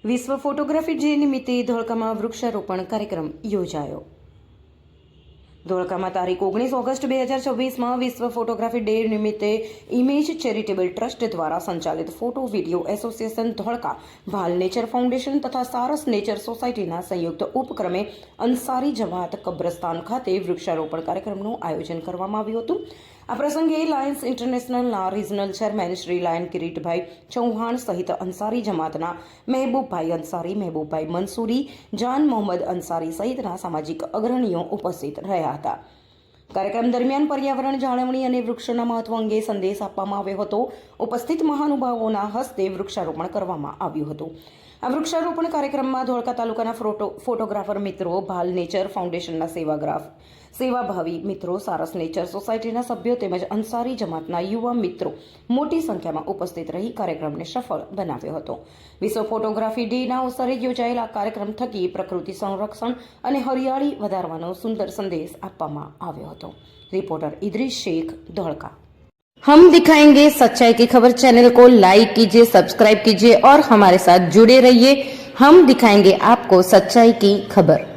વિશ્વ photography day નિમિત્તે ધોળકામાં વૃક્ષારોપણ કાર્યક્રમ યોજાયો. ધોળકામાં તારીખ 19 ઓગસ્ટ 2026માં વિશ્વ ફોટોગ્રાફી ડે નિમિત્તે ઇમેજ ચેરિટેબલ ટ્રસ્ટ દ્વારા સંચાલિત ફોટો વિડીયો એસોસિએશન ધોળકા, ભાલ નેચર ફાઉન્ડેશન તથા સારસ નેચર સોસાયટીના સંયુક્ત ઉપક્રમે અંસારી જમાત કબ્રસ્તાન ખાતે વૃક્ષારોપણ કાર્યક્રમનું આયોજન કરવામાં આવ્યું હતું. આ પ્રસંગે લાયન્સ ઇન્ટરનેશનલના regional chairman Shri Lion Kiritbhai Chauhan સહિત અંસારી જમાતના મહેબૂબભાઈ અંસારી, મહેબૂબભાઈ મંસૂરી, જાન મોહમ્મદ અંસારી સહિતના સામાજિક અગ્રણીઓ ઉપસ્થિત રહ્યા હતા. કાર્યક્રમ દરમિયાન પર્યાવરણ જાળવણી અને વૃક્ષોના મહત્વ અંગે સંદેશ આપવામાં આવ્યો હતો. ઉપસ્થિત મહાનુભાવોના હસ્તે વૃક્ષારોપણ કરવામાં આવ્યું હતું. આ વૃક્ષારોપણ કાર્યક્રમમાં ધોળકા તાલુકાના ફોટોગ્રાફર મિત્રો, ભાલ નેચર ફાઉન્ડેશનના સેવાભાવી મિત્રો, સારસ નેચર સોસાયટીના સભ્યો તેમજ અંસારી જમાતના યુવા મિત્રો મોટી સંખ્યામાં ઉપસ્થિત રહી કાર્યક્રમને સફળ બનાવ્યો હતો. વિશ્વ ફોટોગ્રાફી ડેના અવસરે યોજાયેલા કાર્યક્રમ થકી પ્રકૃતિ સંરક્ષણ અને હરિયાળી વધારવાનો સુંદર સંદેશ આપવામાં આવ્યો હતો. रिपोर्टर इद्रिस शेख, धोळका। हम दिखाएंगे सच्चाई की खबर चैनल को लाइक कीजिए, सब्सक्राइब कीजिए और हमारे साथ जुड़े रहिए। हम दिखाएंगे आपको सच्चाई की खबर।